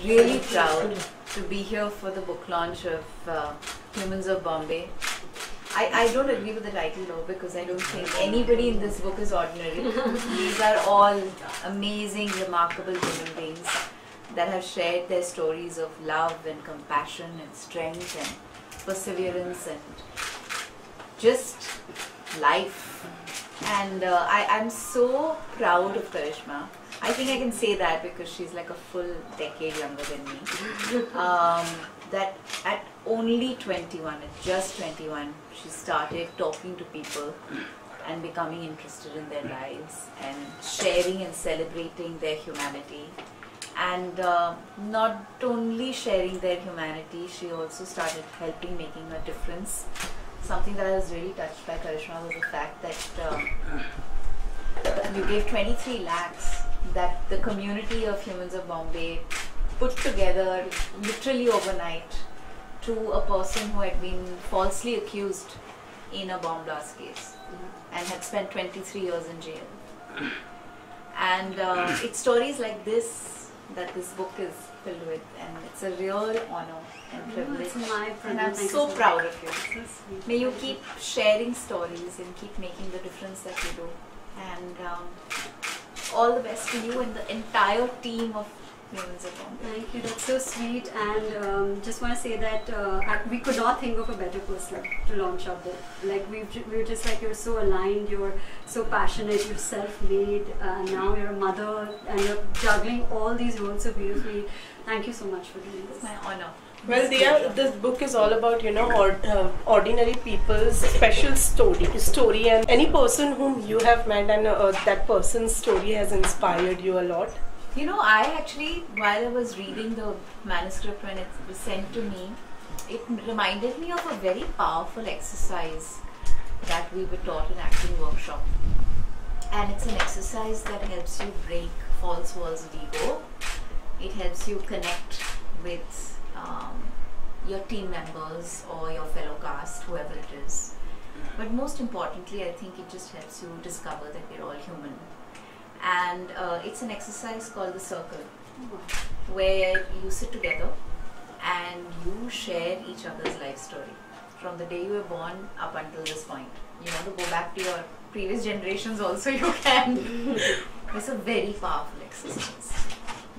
really proud to be here for the book launch of Humans of Bombay. I don't agree with the title though, because I don't think anybody in this book is ordinary. These are all amazing, remarkable human beings that have shared their stories of love and compassion and strength and perseverance and just life. And I'm so proud of Karishma. I think I can say that because she's like a full decade younger than me. That at only 21, at just 21, she started talking to people and becoming interested in their lives and sharing and celebrating their humanity. And not only sharing their humanity, she also started helping, making a difference. Something that I was really touched by, Karishma, was the fact that you gave 23 lakhs that the community of Humans of Bombay put together literally overnight to a person who had been falsely accused in a bomb blast case and had spent 23 years in jail. And it's stories like this that this book is filled with, and it's a real honor and privilege. And I'm so proud of you. May you keep sharing stories and keep making the difference that you do. And all the best to you and the entire team of Humans of Bombay. Thank you, that's so sweet. And just want to say that we could not think of a better person to launch our book. Like we were just like, you're so aligned, you're so passionate, you're self-made, now you're a mother and you're juggling all these roles so beautifully. Thank you so much for doing this. It's my honor. Well, Diya, this book is all about, you know, ordinary people's special story, and any person whom you have met and that person's story has inspired you a lot. You know, I actually, while I was reading the manuscript when it was sent to me, it reminded me of a very powerful exercise that we were taught in acting workshop. And it's an exercise that helps you break false walls of ego. It helps you connect with your team members or your fellow cast, whoever it is. But most importantly, I think it just helps you discover that we're all human. And it's an exercise called the circle, where you sit together and you share each other's life story from the day you were born up until this point. You want to go back to your previous generations also, you can. It's a very powerful exercise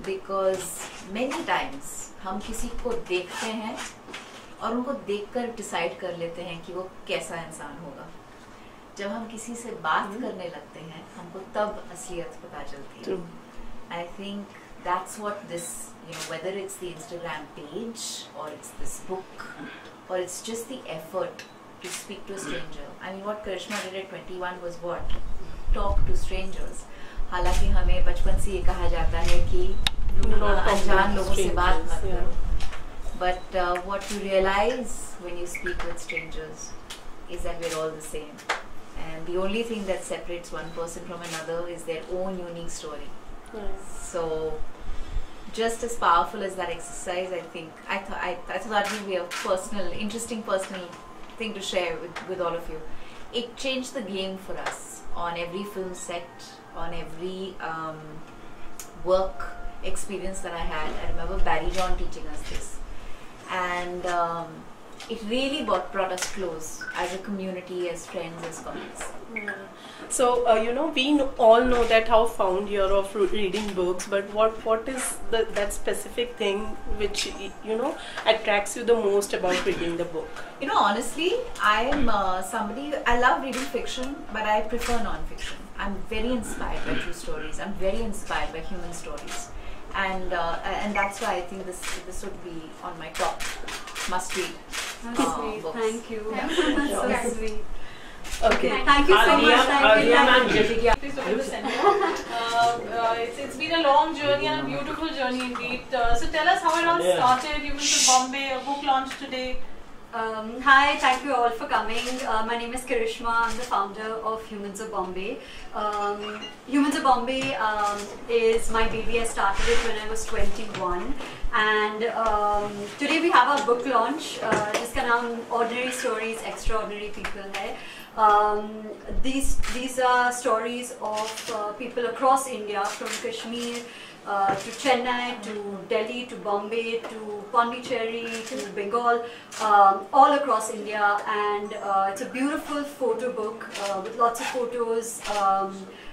because many times हम किसी को देखते हैं और उनको देखकर decide कर लेते हैं कि वो कैसा इंसान होगा. जब हम किसी से बात करने लगते हैं हमको तब असलियत पता चलती है. I think that's what this, you know, whether it's the Instagram page or it's this book or it's just the effort to speak to a stranger. I mean, what Karishma did at 21 was what? Talk to strangers. हालांकि हमें बचपन से ये कहा जाता है कि अनजान लोगों से बात मत करो. But what you realize when you speak with strangers is that we're all the same. And the only thing that separates one person from another is their own unique story. So, just as powerful as that exercise, I think I thought it would be a personal, interesting personal thing to share with all of you. It changed the game for us on every film set, on every work experience that I had. I remember Barry John teaching us this, and it really brought us close as a community, as friends, as colleagues. So you know, we all know that how fond you're of reading books, but what is that specific thing which, you know, attracts you the most about reading the book? You know, honestly, I am somebody, I love reading fiction, but I prefer non-fiction. I'm very inspired by true stories. I'm very inspired by human stories, and that's why I think this would be on my top must-read books. Thank you. So sweet. Okay. Thank you so much. It's been a long journey and a beautiful journey indeed. So tell us how it all started. Humans of Bombay, a book launch today. Hi, thank you all for coming. My name is Karishma. I'm the founder of Humans of Bombay. Humans of Bombay is my baby. I started it when I was 21, and today we have our book launch. जिसका नाम Ordinary Stories, Extraordinary People है. These are stories of people across India, from Kashmir to Chennai, to Delhi, to Bombay, to Pondicherry, to Bengal, all across India. And it's a beautiful photo book with lots of photos,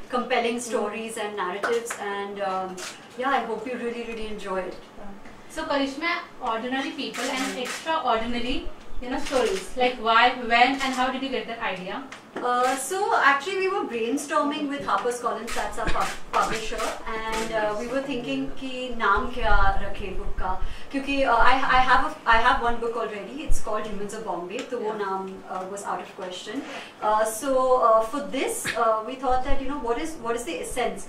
compelling stories and narratives. And yeah, I hope you really, really enjoy it. So Karishma, ordinary people and extraordinary, stories. Like why, when, and how did you get that idea? So actually we were brainstorming with HarperCollins, that's our publisher, and we were thinking कि नाम क्या रखे book का, क्योंकि I have one book already. It's called Humans of Bombay, तो वो नाम was out of question. So for this we thought that what is the essence.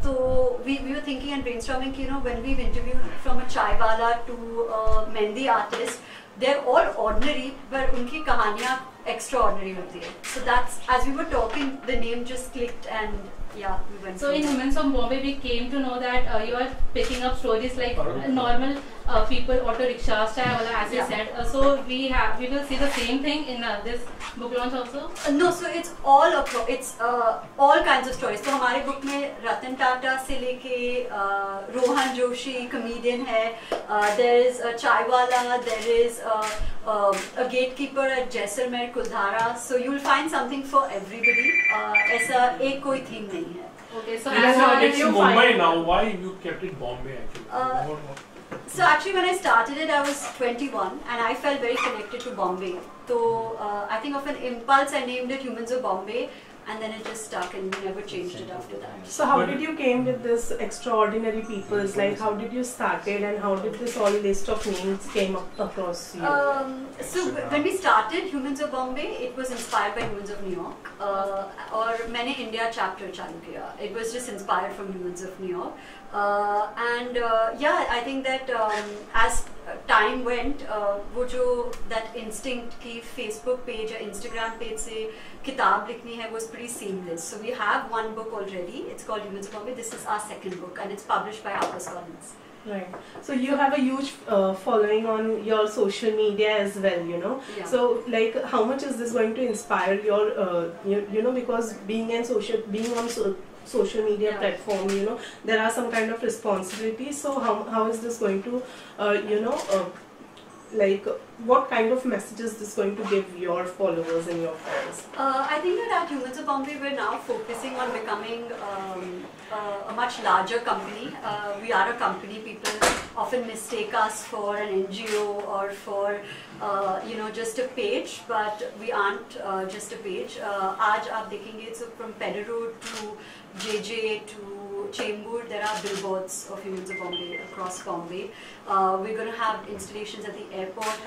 So we were thinking and brainstorming, when we've interviewed from a chai wala to a mehndi artist, they're all ordinary, but उनकी कहानियाँ extraordinary होती है. So that's, as we were talking, the name just clicked, and yeah, we went. So in Humans of Bombay, we came to know that you are picking up stories like normal people, auto rickshaws, chai wala, as you said. So we will see the same thing in this book launch also. No, so it's all all kinds of stories. So हमारे book में रतन टाटा से लेके Rohan Joshi comedian है. There is a chai wala. There is a gatekeeper at Jaisalmer Kuldhara. So you will find something for everybody. ऐसा एक कोई theme नहीं है. Okay, so it's Mumbai now. Why you kept it Bombay actually? So actually when I started it, I was 21 and I felt very connected to Bombay. So I think of an impulse I named it Humans of Bombay, and then it just stuck and we never changed it after that. So how did you came with this extraordinary peoples? Like how did you started and how did this all list of names came up across you? So when we started Humans of Bombay, it was inspired by Humans of New York. और मैंने India chapter चालू किया. It was just inspired from Humans of New York. And yeah, I think that as time went, वो जो that instinct की Facebook page या Instagram page से किताब लिखनी है was pretty seamless. So we have one book already. It's called Humans of Bombay. This is our second book, and it's published by HarperCollins. Right. So you have a huge following on your social media as well, Yeah. So like, how much is this going to inspire your, because being on social media platform, there are some kind of responsibilities. So how is this going to, like, what kind of messages this going to give your followers and your fans? I think that at Humans of Bombay, we're now focusing on becoming a much larger company. We are a company. People often mistake us for an NGO or for just a page, but we aren't just a page. आज आप देखेंगे, so from Pedder Road to JJ to Chembur, there are billboards of Humans of Bombay across Bombay. We're going to have installations at the airport.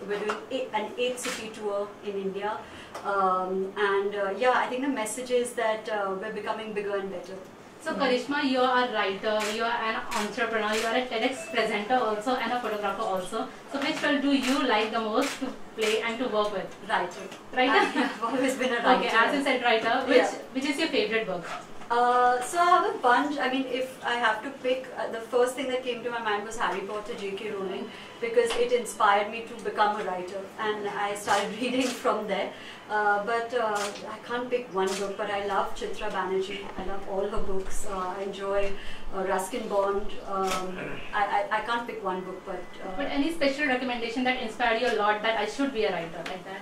We're doing an 8-city tour in India. And yeah, I think the message is that we're becoming bigger and better. So Karishma, you are a writer, you are an entrepreneur, you are a TEDx presenter also and a photographer also. So which role do you like the most to play and to work with? Writer. Writer? I've always been a writer. Okay, as you said writer, which is your favorite book? So I have a bunch. I mean, if I have to pick, the first thing that came to my mind was Harry Potter, J.K. Rowling, because it inspired me to become a writer, and I started reading from there. But I can't pick one book, but I love Chitra Banerjee. I love all her books. I enjoy Ruskin Bond. I can't pick one book, but... But any special recommendation that inspired you a lot that I should be a writer like that?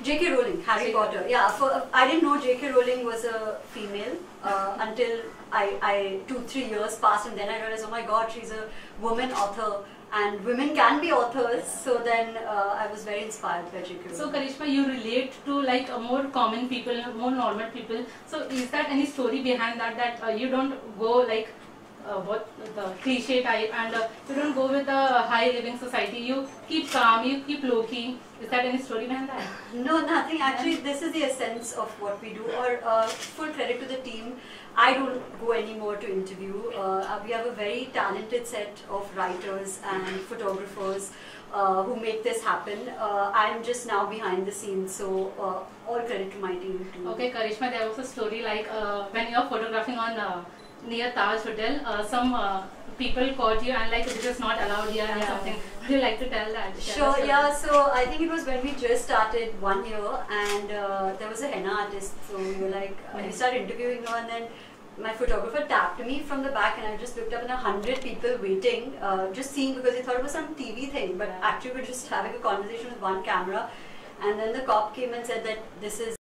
J.K. Rowling, Harry Potter. Yeah, I didn't know J.K. Rowling was a female until 2-3 years passed, and then I realized, oh my God, she's a woman author, and women can be authors. So then I was very inspired by J.K. Rowling. So Karishma, you relate to like more common people, more normal people. So is that any story behind that you don't go like what the cliche type, and you don't go with the high living society? You keep calm, you keep low key. Is that any story behind that? No, nothing. Actually, this is the essence of what we do. Or full credit to the team. I don't go anymore to interview. We have a very talented set of writers and photographers who make this happen. I'm just now behind the scenes, so all credit to my team too. Okay, Karishma, there was a story like when you're photographing on near Taj Hotel, some people caught you and like this is not allowed here and something. Would you like to tell that? Sure, yeah. So I think it was when we just started 1 year, and there was a henna artist. So we were like, we started interviewing her, and then my photographer tapped me from the back, and I just looked up and 100 people waiting, just seeing, because he thought it was some TV thing, but actually we're just having a conversation with one camera. And then the cop came and said that this is